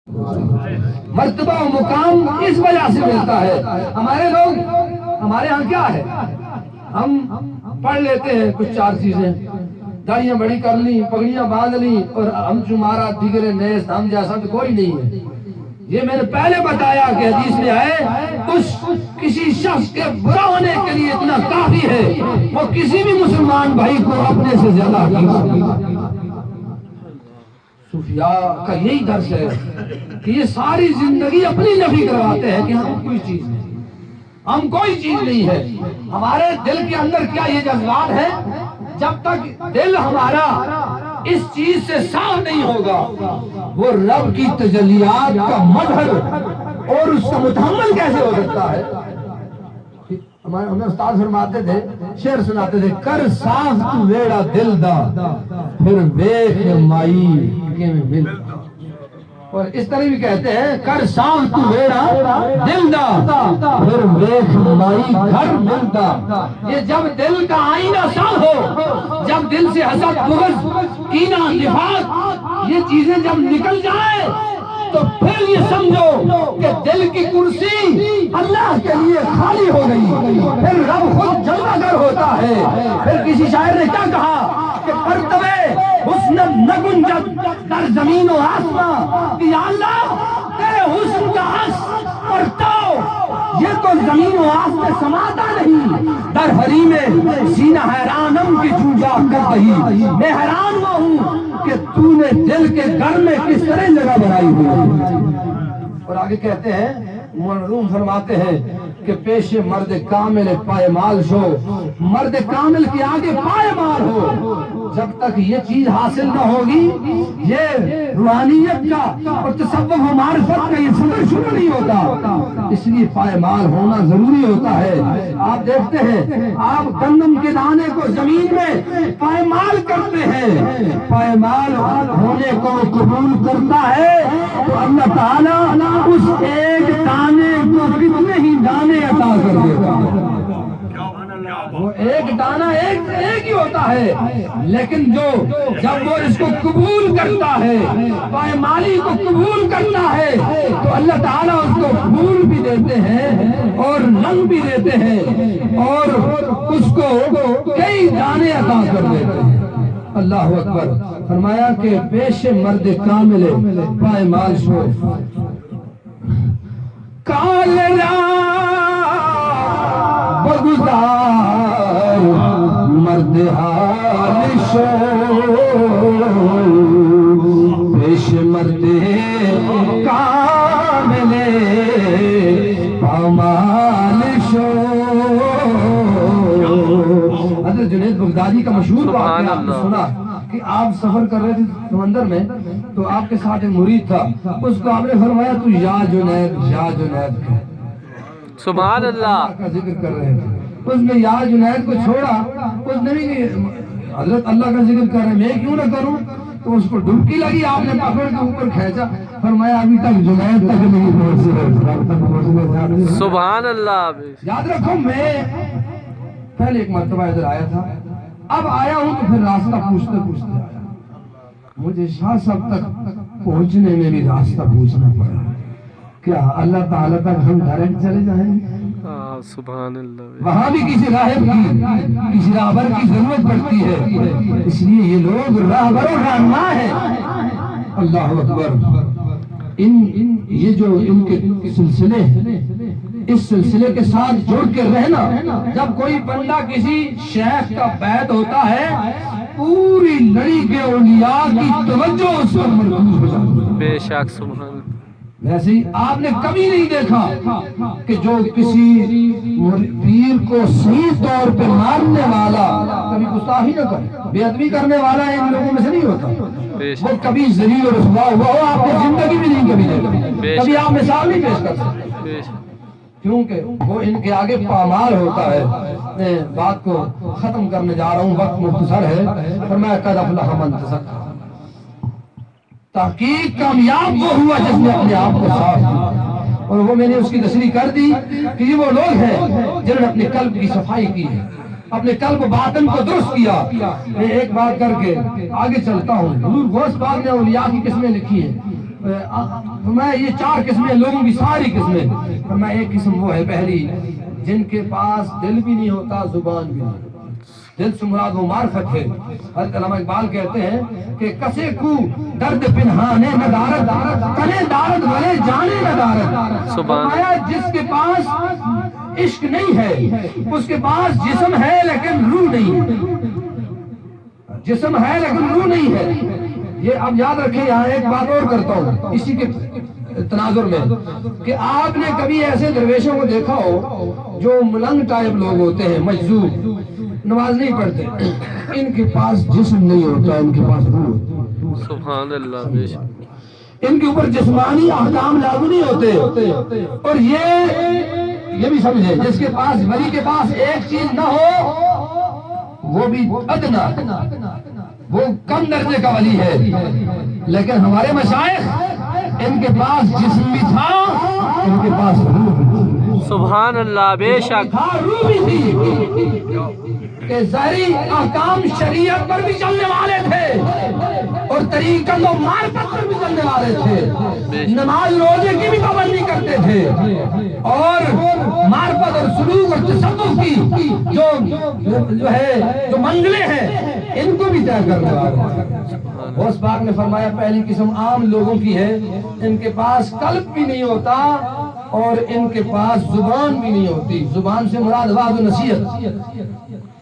مرتبہ و مقام اس وجہ سے ملتا ہے. ہمارے لوگ، ہمارے ہاں کیا ہے، ہم پڑھ لیتے ہیں کچھ چار چیزیں، داڑیاں بڑی کر لی، پگڑیاں باندھ لی، اور ہم تمہارا دیگر نیست ہم جیسا تو کوئی نہیں ہے. یہ میں نے پہلے بتایا کہ حدیث میں ہے اس کسی شخص کے برا ہونے کے لیے اتنا کافی ہے وہ کسی بھی مسلمان بھائی کو اپنے سے زیادہ حقیقت. صوفیاء کا یہی درس ہے کہ یہ ساری زندگی اپنی نفی کرواتے ہیں کہ ہم کوئی چیز نہیں، ہم کوئی چیز نہیں ہے. ہمارے دل کے اندر کیا یہ جذبات ہے؟ جب تک دل ہمارا اس چیز سے صاف نہیں ہوگا وہ رب کی تجلیات کا مظہر اور اس کا متحمل کیسے ہو سکتا ہے؟ ہمیں استاد فرماتے تھے، شعر سناتے تھے، کر صاف تو ویڑا دل دا پھر ویکھ مائی کے مل. اور اس طرح بھی کہتے ہیں، کر صاف تو ویڑا دل دا پھر ویکھ مائی گھر ملتا. یہ جب دل کا آئینہ صاف ہو، جب دل سے حسد، بغض، کینہ، نفاق یہ چیزیں جب نکل جائیں تو پھر یہ سمجھو کہ دل کی کرسی اللہ کے لیے خالی ہو گئی، پھر رب خود جلوہ گر ہوتا ہے. پھر کسی شاعر نے کیا کہا کہ مرتبے حسن نہ گنجد در زمین و آسمان، کہ یا اللہ تیرے حسن کا عکس پرتاؤ یہ تو زمین و آسمان میں سماتا نہیں. در حریم سینہ حیرانم کی جوجا کر رہی، میں حیران ہوا ہوں کہ تو نے دل کے گھر میں کس طرح جگہ بنائی ہوئی. اور آگے کہتے ہیں، مرحوم فرماتے ہیں کہ پیش مرد کامل پائمال شو، مرد کامل کے آگے پائمال ہو. جب تک یہ چیز حاصل نہ ہوگی یہ روحانیت کا اور تصوف و معرفت کا یہ سفر شروع نہیں ہوتا. اس لیے پائمال ہونا ضروری ہوتا ہے. آپ دیکھتے ہیں، آپ گندم کے دانے کو زمین میں پائمال کرتے ہیں، پائمال ہونے کو قبول کرتا ہے تو اللہ تعالیٰ اس ایک دانے کو کتنے ہی دانے عطا کر دیتا ہے. وہ ایک دانہ ایک ہی ہوتا ہے، لیکن جب وہ اس کو قبول کرتا ہے، پائمالی کو قبول کرتا ہے تو اللہ تعالیٰ اس کو پھول بھی دیتے ہیں اور رنگ بھی دیتے ہیں اور اس کو کئی دانے عطا کر دیتے ہیں. اللہ اکبر. فرمایا کہ پیش مرد کامل پائمال شو، کال بگزار مرد حال شو، پیش مرد کامل پامال شو. حضرت جنید بغدادی کا مشہور واقعہ آپ نے سنا کہ آپ سفر کر رہے تھے سمندر میں تو آپ کے ساتھ ایک مرید تھا، اس کو آپ نے فرمایا تو یا جنید یا جنید کہہ. سبحان اللہ کا ذکر کر رہے تھے، اس نے یا جنید کو چھوڑا. اس نے بھی حضرت اللہ کا ذکر کر رہے ہیں، میں کیوں نہ کروں؟ تو اس کو ڈبکی لگی، آپ نے پکڑ کے اوپر کھینچا، فرمایا ابھی تک جنید تک نہیں پہنچے. سبحان اللہ. یاد رکھو، میں پہلے ایک مرتبہ ادھر آیا تھا، اب آیا ہوں تو پھر راستہ پوچھتے پوچھتے آیا. مجھے شاہ صاحب تک پہنچنے میں بھی راستہ پوچھنا پڑا. کیا اللہ تعالیٰ تک ہم ڈائریکٹ چلے جائیں گے؟ سبحان اللہ. وہاں بھی کسی راہب کی، کسی راہبر کی ضرورت پڑتی ہے. اس لیے یہ لوگ راہبر و رہنما ہیں. اللہ اکبر. یہ جو ان کے سلسلے ہیں، اس سلسلے کے ساتھ جڑ کے رہنا. جب کوئی بندہ کسی شیخ کا بیعت ہوتا ہے پوری لڑی کے اولیاء کی توجہ اس پر مرکوز ہو جاتی ہے. بے شک. سبحان. ویسے ہی آپ نے کبھی نہیں دیکھا کہ جو کسی پیر کو صحیح طور پہ ماننے والا کبھی گستاخی نہ کرے، بے ادبی کرنے والا ان لوگوں میں سے نہیں ہوتا. وہ کبھی ذلیل اور رسوا ہوا ہو آپ نے زندگی بھی نہیں کبھی دیکھا، کبھی آپ مثال نہیں پیش کر سکتے، کیونکہ وہ ان کے آگے پامال ہوتا ہے. میں بات کو ختم کرنے جا رہا ہوں، وقت مختصر ہے. فرمایا قد افلح من تزکا، تحقیق کامیاب وہ ہوا جس نے اپنے آپ کو صاف کیا. اور وہ میں نے اس کی تشریح کر دی کہ یہ وہ لوگ ہیں جنہوں نے اپنے قلب کی صفائی کی ہے، اپنے قلب باطن کو درست کیا. میں ایک بات کر کے آگے چلتا ہوں. حضور غوث پاک نے اولیاء کی قسمیں لکھی ہیں. میں یہ 4 قسمیں لوگوں کی ساری قسمیں، میں ایک قسم وہ ہے پہلی جن کے پاس دل بھی نہیں ہوتا زبان بھی نہیں، دل سے مراد وہ معرفت ہے۔ حضرت علامہ اقبال کہتے ہیں کہ کسے کو درد پنہانے ندارت، کنے دارت بھلے جانے ندارت۔ فرمایا جس کے پاس عشق نہیں ہے اس کے پاس جسم ہے لیکن روح نہیں ہے، جسم ہے لیکن روح نہیں ہے۔ یہ اب یاد رکھیں، یہاں ایک بات اور کرتا ہوں اسی کے تناظر میں، کہ آپ نے کبھی ایسے درویشوں کو دیکھا ہو جو ملنگ ٹائپ لوگ ہوتے ہیں، مجذوب، نماز نہیں پڑھتے، ان کے پاس جسم نہیں ہوتا، ان کے پاس روح ہوتی ہے۔ سبحان اللہ، بے شک ان کے اوپر جسمانی احکام لاگو نہیں ہوتے۔ اور یہ بھی سمجھے، جس کے پاس ولی کے پاس ایک چیز نہ ہو وہ بھی ادنا، وہ کم درجے کا ولی ہے۔ لیکن ہمارے مشائخ ان کے پاس جسم بھی تھا، ان کے پاس روح بھی تھی۔ سبحان اللہ، بے شک روح بھی تھی کہ ظاہری احکام شریعت پر بھی چلنے والے تھے اور طریقت و معرفت پر بھی چلنے والے تھے، نماز روزے کی بھی پابندی کرتے تھے، اور معرفت اور سلوک اور تصوف کی جو ہے جو منزلیں ہیں ان کو بھی طے کرنے والے۔ غوث پاک نے فرمایا پہلی قسم عام لوگوں کی ہے، ان کے پاس قلب بھی نہیں ہوتا اور ان کے پاس زبان بھی نہیں ہوتی، زبان سے مراد وعظ و نصیحت،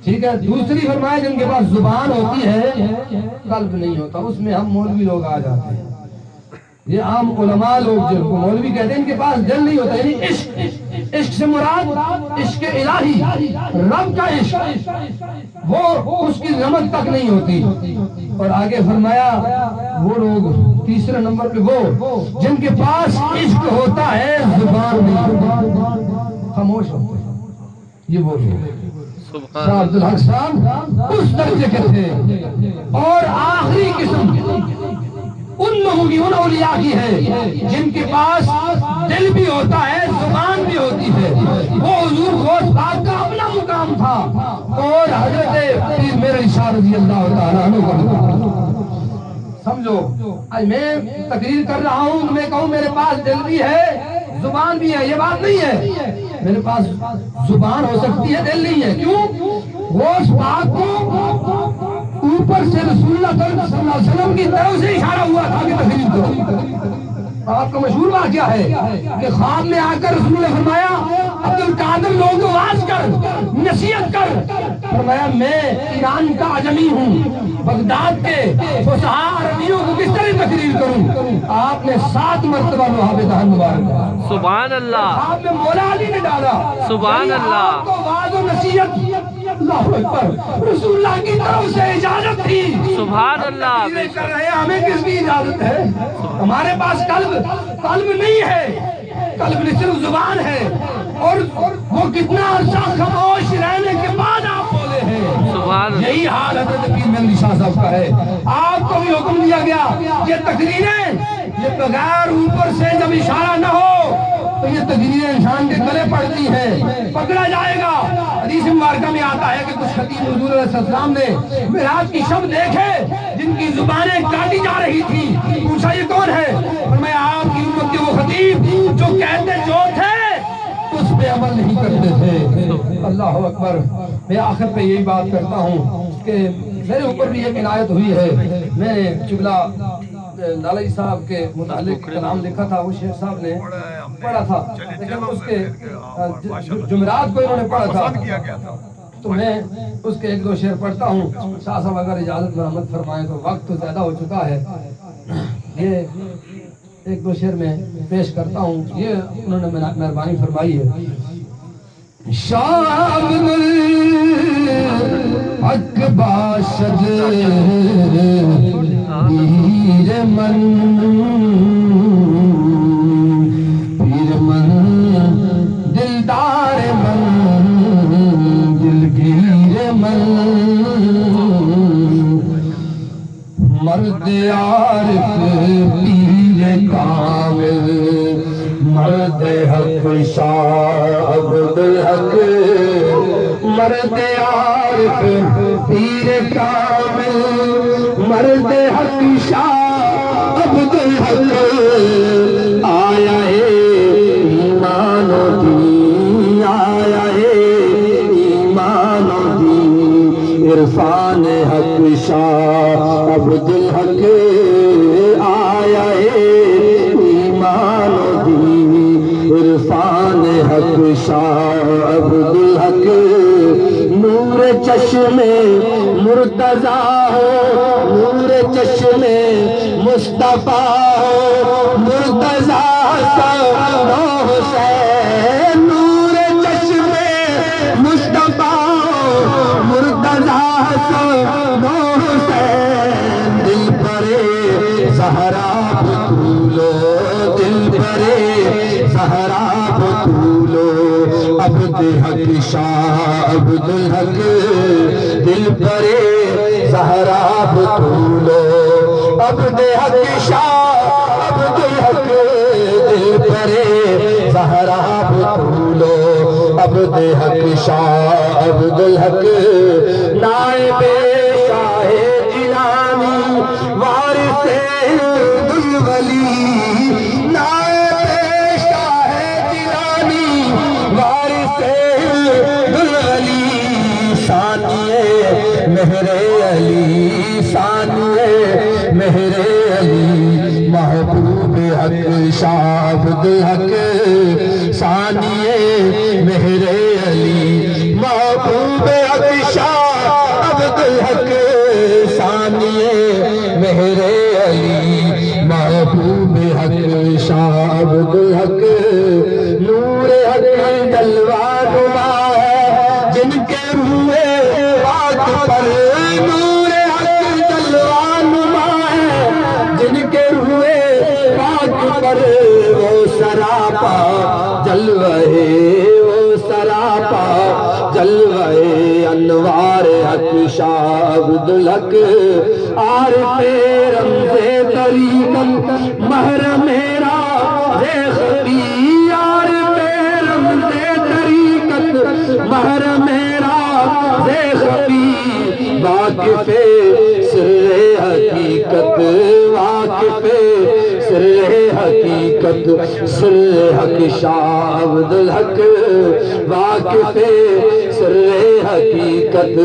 ٹھیک ہے۔ دوسری فرمایا جن کے پاس زبان ہوتی ہے قلب نہیں ہوتا، اس میں ہم مولوی لوگ آ جاتے ہیں، یہ عام علماء لوگ جن کو مولوی کہتے ہیں، ان کے پاس دل نہیں ہوتا، یعنی عشق، عشق سے مراد عشق الہی، رب کا عشق، وہ اس کی رمق تک نہیں ہوتی۔ اور آگے فرمایا وہ لوگ تیسرے نمبر پہ وہ جن کے پاس عشق ہوتا ہے زبان نہیں، خاموش ہوتے ہیں، یہ وہ لوگ شاہ عبدالحق صاحب اس درجے کے تھے۔ اور آخری قسم ان لوگوں کی، ان اولیاء کی ہے جن کے پاس دل بھی ہوتا ہے زبان بھی ہوتی ہے، وہ حضور غوث پاک کا اپنا مقام تھا اور حضرت پیر میرے شاہ رضی اللہ تعالیٰ عنہ کا مقام تھا۔ سمجھو، آج میں تقریر کر رہا ہوں، میں کہوں میرے پاس دل بھی ہے زبان بھی ہے، یہ بات نہیں ہے، میرے پاس زبان ہو سکتی ہے دل نہیں ہے، کیوں؟ غوث پاک کو اوپر سے رسول اللہ صلی اللہ علیہ وسلم کی طرف سے اشارہ ہوا تھا کہ تقریر کرو۔ آپ کا مشہور واقعہ ہے کہ خواب میں آ کر رسول نے فرمایا عبد القادر لوگوں کو واعظ کر، نصیحت کر۔ فرمایا میں ایران کا عجمی ہوں، بغداد کے فصحاء عربیوں کو کس طرح تقریر کروں؟ آپ نے 7 مرتبہ وہاں پہ دہن مبارک، سبحان اللہ، آپ نے مولا علی نے ڈالا، سبحان اللہ، آپ کو واعظ و نصیحت، اللہ اکبر، رسول اللہ کی طرف سے اجازت تھی۔ سبحان اللہ، بے کر رہے ہیں، ہمیں کس کی اجازت ہے؟ ہمارے پاس قلب نہیں ہے، قلب صرف زبان ہے، اور وہ کتنا عرصہ خاموش رہنے کے بعد آپ بولے ہیں۔ سبحان اللہ، یہی حال حضرت پیر مہندی شاہ صاحب کا ہے۔ آپ کو بھی حکم دیا گیا یہ تقریریں، یہ بغیر اوپر سے جب اشارہ نہ ہو تو یہ تقریریں انسان کے گلے پڑتی ہیں، پکڑا جائے گا۔ حدیث مبارکہ میں آتا ہے کہ کچھ خطیب حضور علیہ السلام نے معراج کی شب دیکھے جن کی زبانیں کاٹی جا رہی تھی، پوچھا یہ کون ہے؟ فرمایا آپ کی امت کے وہ خطیب جو کہتے جو تھے اس پہ عمل نہیں کرتے تھے۔ اللہ اکبر۔ میں آخر پہ یہی بات کرتا ہوں کہ میرے اوپر بھی ایک عنایت ہوئی ہے، میں نے قبلہ لالی صاحب کے متعلق کلام لکھا تھا، وہ شیخ صاحب نے پڑھا تھا، لیکن اس کے جمعرات کو انہوں نے پڑھا تھا، تو میں اس کے 1-2 شعر پڑھتا ہوں۔ شاہ صاحب اگر اجازت مرحمت فرمائیں تو وقت تو زیادہ ہو چکا ہے، یہ 1-2 شعر میں پیش کرتا ہوں، یہ انہوں نے مہربانی فرمائی ہے۔ شام حق باشد پیر من، پیر من دلدار من، دلگیر من، مرد عارف پیر کامل، مرد حق شاہ عبدالحق، مرد عارف پیر کامل، مرد حق شاہ عبد الحق آیا ہے ایمان و دین، آیا ہے ایمان و دین، عرفان حق شاہ عبد الحق آیا ہے ایمان و دین، عرفان حق شاہ عبد الحق، نور چشم مرتضیٰ ہو، نور چشم مصطفیٰ ہو، مرتضیٰ حسن و حسین، نور چشم مصطفیٰ ہو، مرتضیٰ حسن و حسین، دل برے زہرا بطولو، دل برے زہرا بطولو، عبد حق شاہ عبد الحق، دل برے زہرا بطولو، عبد حق شاہ عبد الحق، دل برے زہرا بطولو، عبد حق شاہ عبد الحق، نائب شاہ جیلانی وارث الولی، نائب شاہ جیلانی وارث الولی، ثانیہ مہر علی، ثانیہ مہر علی، محبوب حق شاہ عبد الحق، ثانیہ مہر علی، محبوب حق شاہ عبد الحق، ثانیہ مہر علی، محبوب حق شاہ عبد الحق، نور حق جلوہ نما ہے جن کے روئے پاک پر، نور حق جلوہ نما ہے جن کے روئے پاک پر، وہ سراپا جلوہ ہے، وہ سراپا جلوہ انوار حق شاہ عبد الحق، عارف رمز طریقت محرم میرا خبی، عارف رمز طریقت محرم میرا خبی، واقف سر حقیقت، واقف سر حقیقت، سر حق شاہ عبد الحق، واقف سر حقیقت،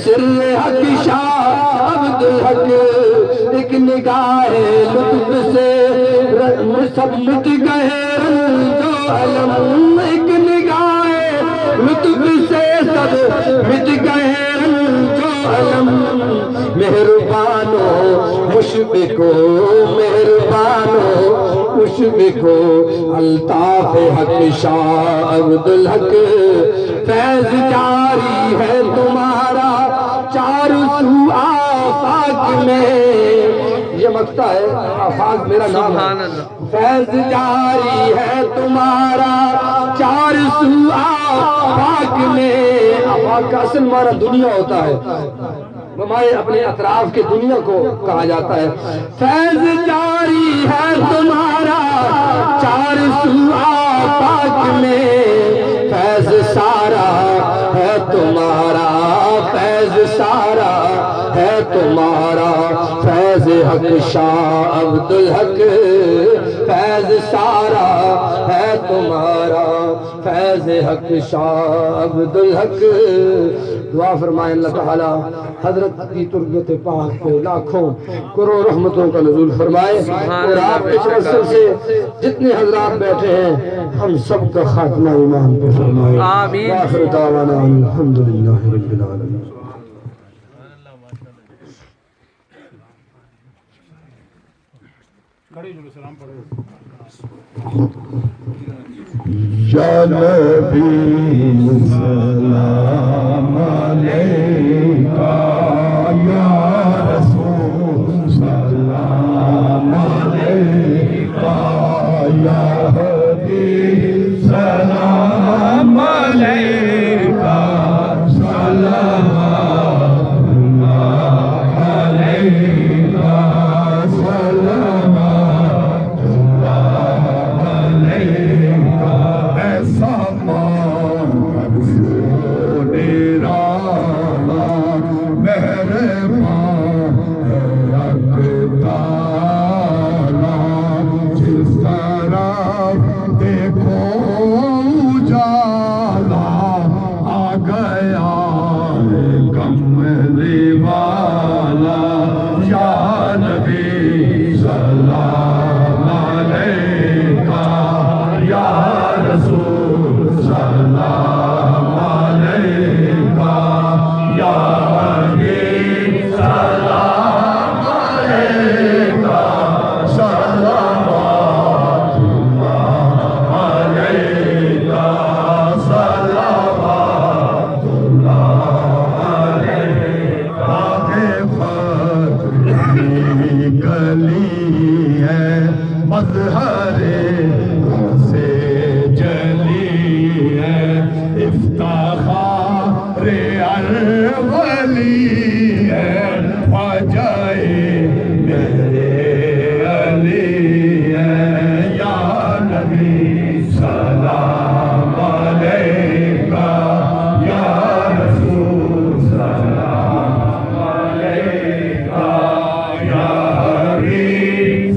سر حق شاہ عبد الحق، ایک نگاہ لطف سے سب مٹ گئے رنج و علم، ایک نگاہ لطف سے سب مٹ گئے رنج و علم، مہربانو مشفقو، مہربانو مشفقو، الطاف حق شاہ عبد الحق، فیض جاری ہے تمہارا چار سو آفاق میں، یہ مقطع ہے، آفاق میرا نام ہے، فیض جاری ہے تمہارا چار سو آفاق میں، آفاق کا اصل معنی دنیا ہوتا ہے، ہمارے اپنے اطراف کے دنیا کو کہا جاتا ہے، فیض جاری ہے تمہارا چار سو آفاق میں، فیض سارا ہے تمہارا، فیض سارا ہے تمہارا، فیض حق شاہ عبد الحق، فیض سارا ہے تمہارا، فیض حق شاہ عبد الحق، دعا فرمائیں اللہ تعالیٰ حضرت کی تربت پاک پہ لاکھوں کروڑ رحمتوں کا نزول فرمائے، اور آپ کے توسل سے جتنے حضرات بیٹھے ہیں ہم سب کا خاتمہ ایمان پہ فرمائے، آمین، وآخر دعوانا الحمدللہ رب العالمین۔ یا نبی سلام علیکہ، یا رسول سلام علیکہ، یا حبیب سلام علیکہ، صلوات اللہ علیکہ، صلوات اللہ علیکہ، ایسا مانگ سو ڈیرا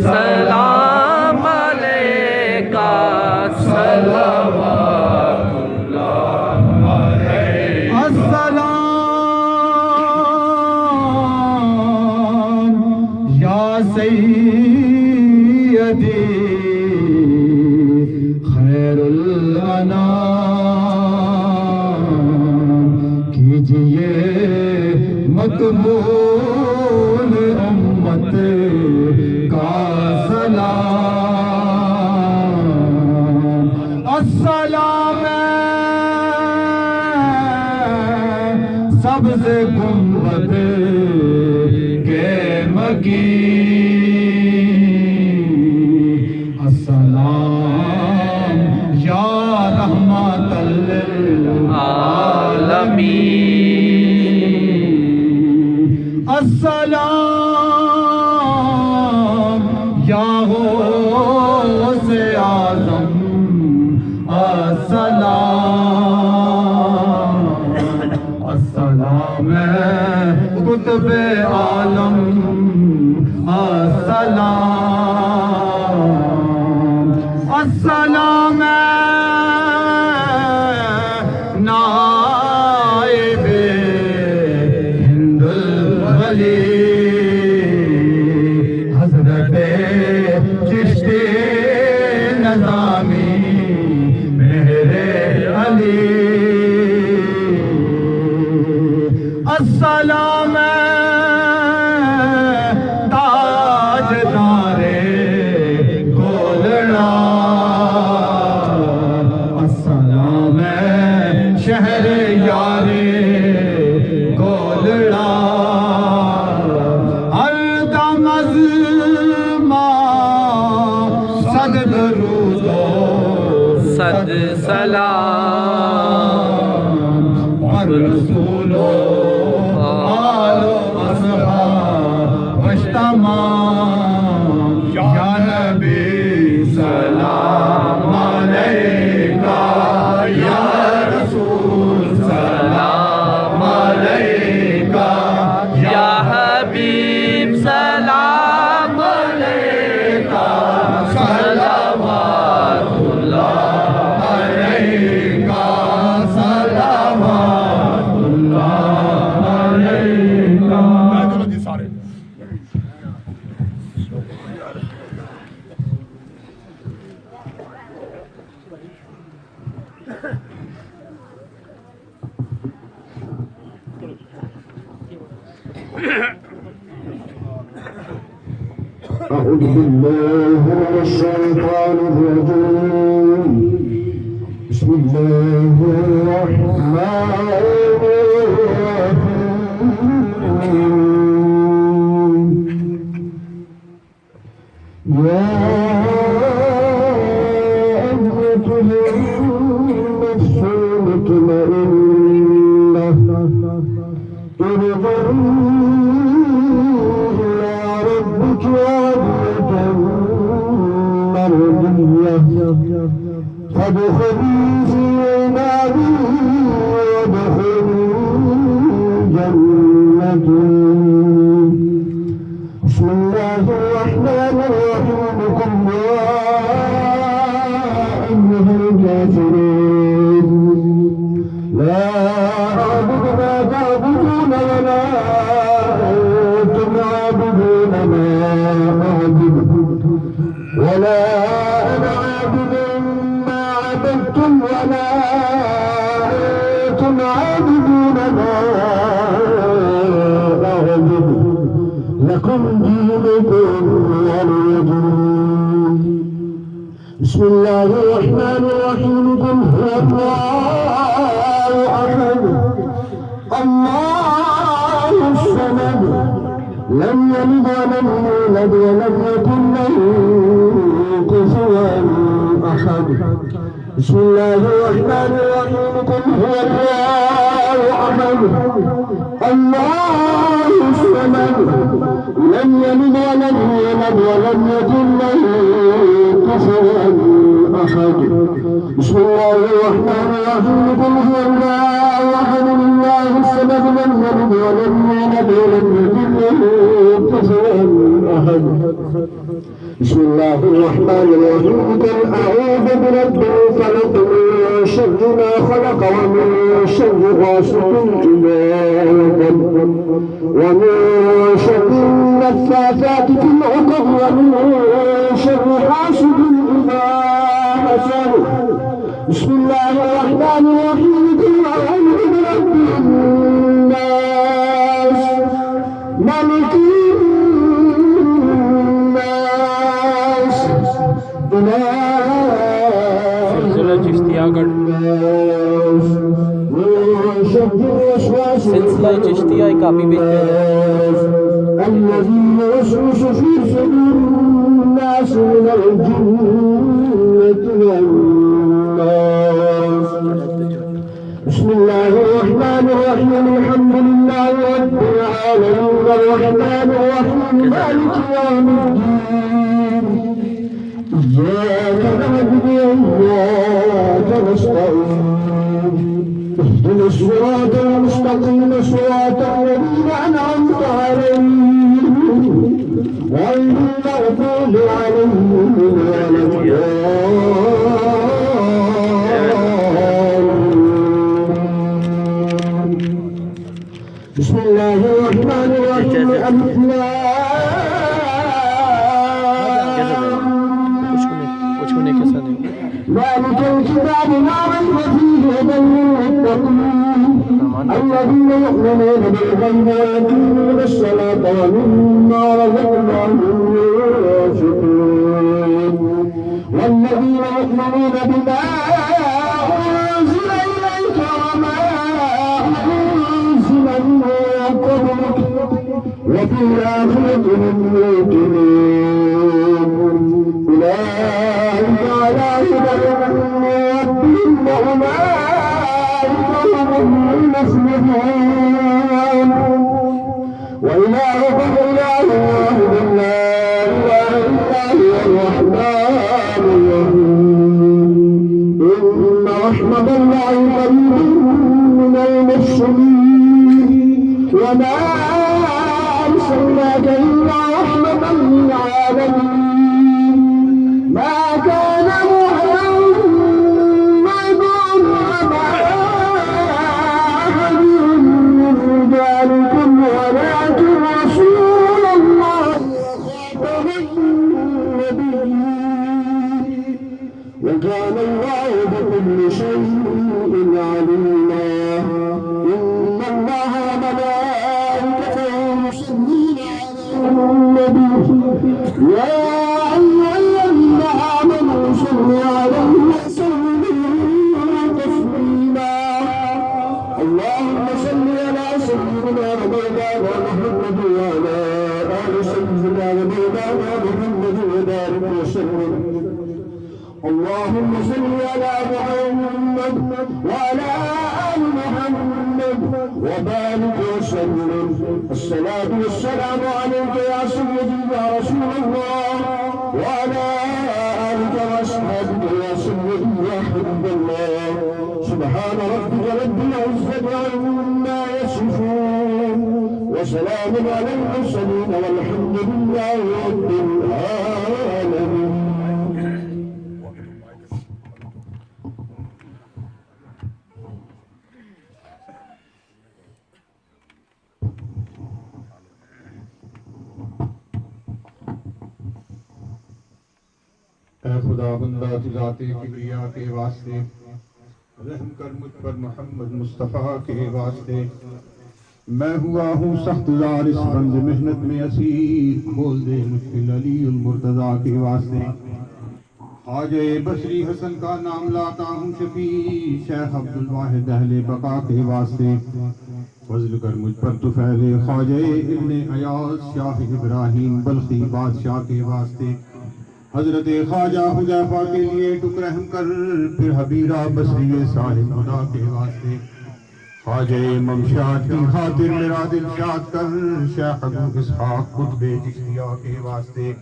سلام علیکہ صلوات اللہ علیہ السلام یا سیدی خیر الانام کیجئے مقبول امت کا سلام السلام سبز گنبد کے مکی السلام یا رحمت للعالمین السلام یا غوث اعظم السلام السلام قطب عالم السلام السلام نائب ہند الولی حضرت چشتی نظامی میرے علی السلام تاجدار گولڑا السلام شہر یار گولڑا ہر دم از ماں صد درود و صد سلام اور رسول و آل و اصحاب واشتمام یا نبی سلام علیکہ یا رسول سلام علیکہ یا حبیب سلام علیکہ صلوات اللہ علیکہ صلوات اللہ علیکہ أعوذ بالله من الشيطان الرجيم بسم الله الرحمن الرحيم يا أيتها النفس المطمئنة فادخلي في عبادي وادخلي جنتي بسم الله الرحمن الرحيم قل يا أيها الكافرون لا أعبد ما تعبدون ولا أنتم عابدون ما أعبد ولا أنا عابد ما عبدتم ولا أنتم عابدون ما أعبد لكم دينكم ولي دين بسم الله الرحمن الرحيم قل هو الله أحد الله الصمد لم يلد ولم يولد ولم يكن له كفوا أحد بسم الله الرحمن الرحيم قل هو الله أحد الله الصمد لم يلد ولم يولد ولم يكن له كفوا أحد أحد بسم الله الرحمن الرحيم قل هو الله أحد الله الصمد لم يلد ولم يولد ولم يكن له كفوا أحد بسم الله الرحمن الرحيم قل أعوذ برب الفلق من شر ما خلق ومن شر غاسق إذا وقب ومن شر النفاثات في العقد ومن شر حاسد إذا حسد بسم الله الرحمن الرحيم قل أعوذ برب الناس ملك الناس سلسلہ چشتیہ گڑھ سلسلہ چشتیہ ایک کاپی بھیجتے ہیں الذي يوسوس في صدور الناس من الجنة والناس بسم الله الرحمن الرحيم الحمد لله رب العالمين الرحمن الرحيم مالك يوم الدين إياك نعبد وإياك نستعين اهدنا الصراط المستقيم صراط الذين أنعمت عليهم غير المغضوب عليهم ولا الضالين بسم الله الرحمن الرحيم ألف ذلك الكتاب لا ريب فيه هدى للمتقين الذين يؤمنون بالغيب ويقيمون الصلاة ومما رزقناهم ينفقون والذين يؤمنون بما أنزل إليك وما أنزل من قبلك وبالآخرة هم يوقنون أولئك على هدى من ربهم وأولئك هم المفلحون وإلهكم إله واحد لا إله إلا هو الرحمن الرحيم إن رحمة الله قريب من المحسنين وما أرسلناك إلا رحمة للعالمين ما كان محمد أبا أحد من رجالكم ولكن رسول الله وخاتم النبيين وكان الله بكل شيء عليما إن الله وملائكته يصلون على النبي يا أيها الذين آمنوا صلوا عليه وسلموا تسليما اللهم صل على سيدنا ومولانا محمد وعلى آل سيدنا ومولانا محمد وبارك وسلم اللهم صل على محمد وعلى آل محمد وبارك وسلم الصلاة والسلام عليك يا سيدي يا رسول الله وعلى آلك وأصحابك يا سيدي يا حبيب الله سبحان ربك رب العزة عما يصفون وسلام على المرسلين والحمد لله رب العالمين. اے خدا بندہ ذات کبریا کے واسطے رحم کر مجھ پر محمد مصطفیٰ کے واسطے میں ہوا ہوں سخت زار اس بند محنت میں اسیر کھول دے مشکل علی المرتضیٰ کے واسطے خواجہ بصری حسن کا نام لاتا ہوں شفیع شیخ عبدالواحد اہل بقا کے واسطے فضل کر مجھ پر تو پھیلے خواجہ ابن ایاز شاہ ابراہیم بلخی بادشاہ کے واسطے حضرت خواجہ حذیفہ کے لیے ٹک رحم کر پھر حبیرہ بصری صاحب خدا کے واسطے خواجہ ممشاد کی خاطر میرا دل شاد کر شیخ ابو اسحاق قطب چشتیہ کے واسطے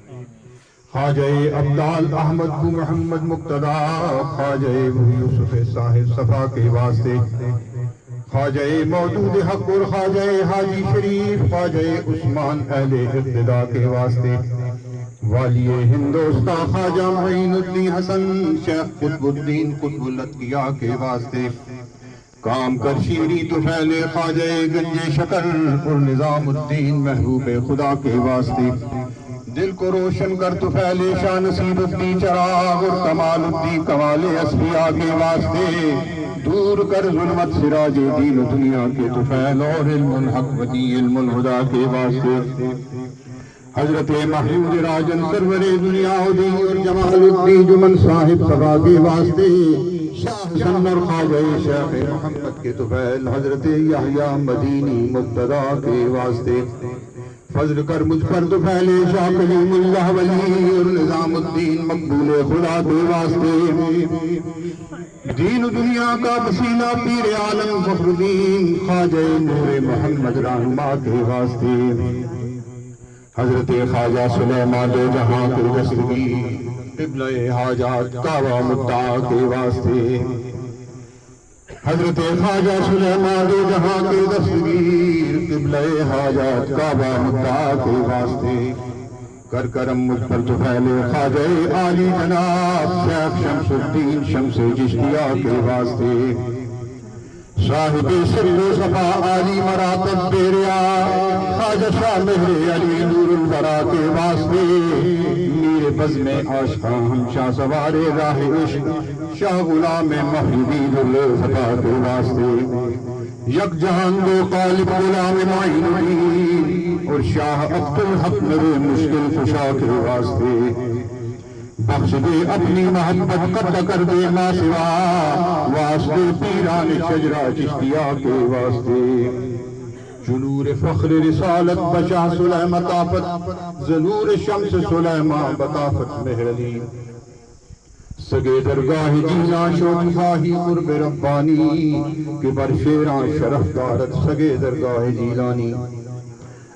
خواجہ عبدال احمد کو محمد مقتدا، خواجہ یوسف صاحب صفا کے واسطے، خواجہ مودود حق اور خواجہ حاجی شریف، خواجہ عثمان اہل اقتدا کے واسطے، والی ہندوستان خواجہ معین الدین حسن شیخ قطب الدین قطب الاتقیاء کے واسطے، کام کر شیری تو پھیلے خواجہ گنج شکر اور نظام الدین محبوب خدا کے واسطے، دل کو روشن کر تو پھیلے شاہ نصیب الدین چراغ اور کمال الدین کمال اصفیاء کے واسطے، دور کر ظلمت سراج دین و دنیا کے طفیل اور علم الحق ودی علم الہدا کے واسطے، حضرت محمود راجن سرور دنیا و دین اور جمال الدین جمن صاحب سبا کے واسطے، شاہ حسن اور خواجہ شیخ محمد کے طفیل حضرت یحییٰ مدینی مقتدا کے واسطے، فضل کر مجھ پر تو پھیلے شاہ کلیم اللہ ولی اور نظام الدین مقبول خدا کے واسطے، دین و دنیا کا وسیلہ پیر عالم فخر الدین خواجہ نور محمد رہنما کے واسطے، حضرت خواجہ سلیمان دو جہاں کی دستگیر قبلہ حاجات کعبہ مدعا کے واسطے، حضرت خواجہ سلیمان دو جہاں کی دستگیر قبلہ حاجات کعبہ مدعا کے واسطے، کر کرم مجھ پر تو پھیلے خواجہ عالی جناب شیخ شمس الدین شمس چشتیہ کے واسطے، صاحب سر و صفا عالی مراتب بیریا خواجہ شاہ مہر علی نور الورا کے واسطے، میر بزم عاشقاں ہم شاہ سوار راہ عشق شاہ غلام محمدی ذوالفقا کے واسطے، یک جہان دو قالب غلام معین الدین اور شاہ عبد الحق میرے مشکل کشا کے واسطے، بخش دے اپنی محبت قطع کر دے ما سوا واسطے پیران شجرہ چشتیہ کے واسطے، جنور فخر رسالت بشاہ سلیمہ طافت ظنور شمس سلیمہ بطافت مہر علی، سگے درگاہ جینا شوق خواہی قرب ربانی کہ بر شیران شرف دارت سگے درگاہ جیلانی،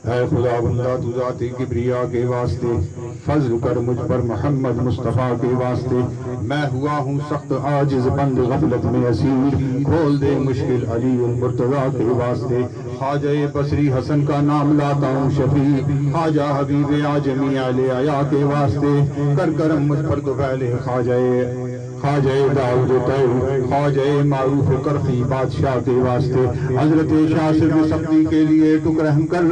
اے خدا بندہ تو ذات کبریا کے واسطے فضل کر مجھ پر محمد مصطفیٰ کے واسطے، میں ہوا ہوں سخت عاجز بند غفلت میں اسیر، کھول دے مشکل علی المرتضیٰ کے واسطے، خواجہ بصری حسن کا نام لاتا ہوں شفیع، خواجہ حبیب اعجمی علیہ کے واسطے، کر کرم مجھ پر تو پہلے خواجہ داؤد طیب خواجہ معروف کرخی بادشاہ کے واسطے، حضرت شاہ سر سبتی کے لیے ٹکرہم کر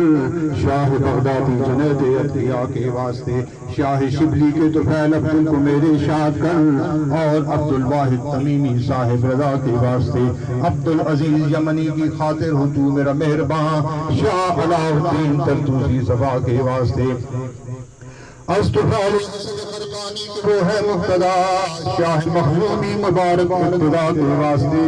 شاہ بغدادی جنید اتقیاء کے واسطے، شاہ شبلی کے طفیل عبدال کو میرے شاد کر اور عبد الواحد تمیمی صاحب رضا کے واسطے، عبد العزیز یمنی کی خاطر ہو تو میرا مہربان شاہ علاء الدین ترتوسی صفا کے واسطے، استفال وہ ہے مقتدا شاہ مخزومی مبارک ابتدا کے واسطے،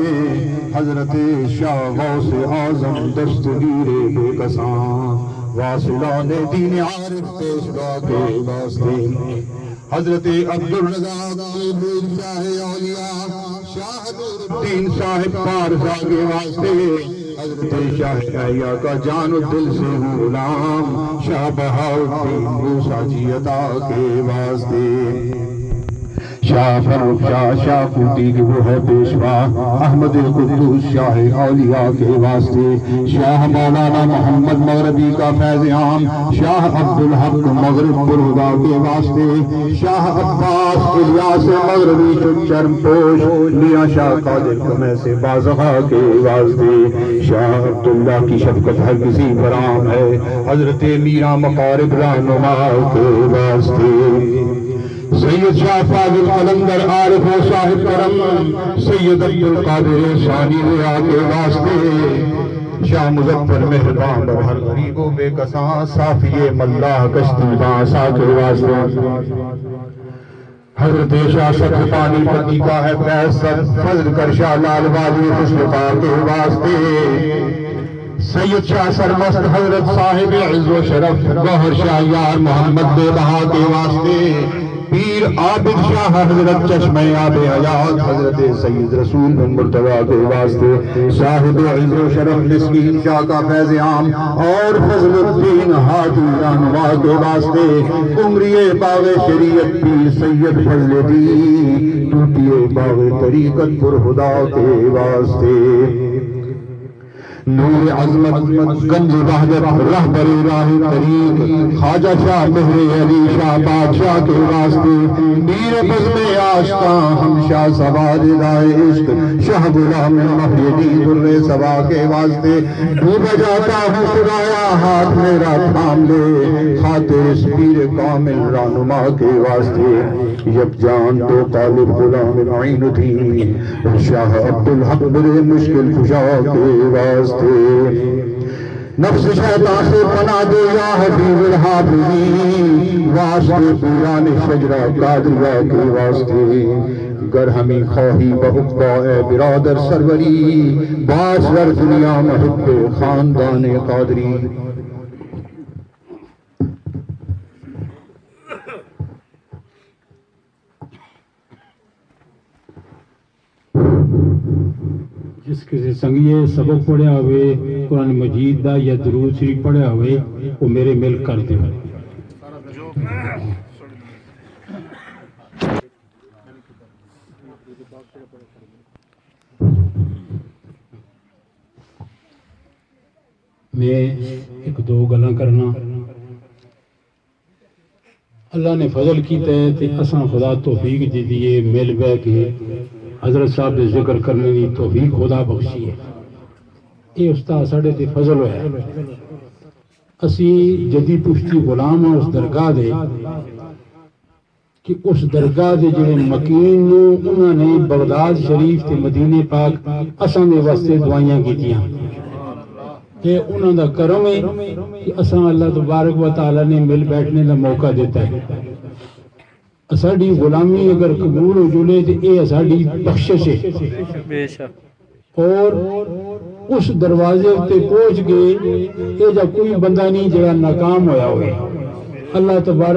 حضرت شاہ غوث اعظم دستگیر بے کساں واصلان دین عارف پیشوا کے واسطے، حضرت عبدالرضا شاہ اولیاء شاہ نور الدین صاحب پارسا کے واسطے، حضرت شاہ احیاء کا جان و دل سے ہوں غلام شاہ بہاؤالدین موسیٰ جی عطا کے واسطے، شاہ فروخ شاہ کوٹی کے وہ ہے پیشوا احمد القدوس شاہ اولیاء کے واسطے، شاہ مولانا محمد مغربی کا فیض عام شاہ عبد الحق مغرب پرہدا کے واسطے، شاہ عباس الیاس مغربی چرم پوش میاں شاہ قادر قمع سے بازغہ کے واسطے، شاہ عبداللہ کی شفقت ہر کسی پر عام ہے حضرت میرا مقارب رہنما کے واسطے، سید شاہ فاضل قلندر عارف و صاحب کرم سید عبدالقادر ثانی ریا کے واسطے، شاہ مظفر مہربان اور ہر غریب و بے کساں صافی ملاح کشتی بانسا کے واسطے، حضرت شاہ صدر پانی پتی کا ہے فیصل فضل کر شاہ لال والی خوشلقا کے واسطے، سید شاہ سرمست حضرت صاحب عز و شرف گوہر شاہ یار محمد بے بہا کے واسطے، پیر عابد شاہ حضرت چشمہ آب حیات حضرت سید رسول مرتضیٰ کے واسطے، صاحب عز و شرف مسکین شاہ کا فیض عام اور فضل الدین ہادی رہنما کے واسطے، عمری باغ شریعت پیر سید فضل الدین ٹوٹیے باغ طریقت پر خدا کے واسطے، نور عظمت گنج وحدت رہبر راہ طریق خواجہ شاہ مہر علی شاہ بادشاہ کے واسطے، میر بزم آشقاں ہم شاہ سوار رائے عشق شاہ غلام محی الدین در سبا کے واسطے، ڈوبا جاتا ہوں خدایا ہاتھ میرا تھام لے، خاطر اس پیر کامل رہنما کے واسطے، یک جان تو طالب غلام معین الدین شاہ عبدالحق بر مشکل کشا کے واسطے، نفس شیطان سے پناہ دے یا حبیب الحافظین، واسطے پیران شجرہ قادریہ کے واسطے، گر ہمیں خواہی بحقہ اے برادر سروری، باس ور دنیا محب خاندان قادری، جس کسی سنگیے سبق پڑھیا ہوئے قرآن مجید دا یا درود شریف پڑھیا ہوئے وہ میرے مل کر دے۔ میں ایک دو گلاں کرنا، اللہ نے فضل کیتا ہے تے اساں خدا توفیق دی دیئے مل بہ کے حضرت صاحب نے ذکر کرنے کی توفیق خدا بخشی ہے، یہ استاد ساڑھے تے فضل ہویا ہے۔ اسی جدی پشتی غلام ہیں اس درگاہ دے کہ اس درگاہ دے جڑے مکین انہوں نے بغداد شریف تے مدینے پاک اساں دے واسطے دعائیاں کیتیاں، کہ انہوں دا کرم ہے کہ اساں اللہ تبارک و تعالیٰ نے مل بیٹھنے دا موقع دیتا ہے۔ اساڑی غلامی اگر قبول ہو جلے تو اے اساڑی بخشش ہے، بے شک، اور اس دروازے تے پہنچ گئے اے جا کوئی بندہ نہیں جڑا ناکام ہویا ہوئے، اللہ تبارک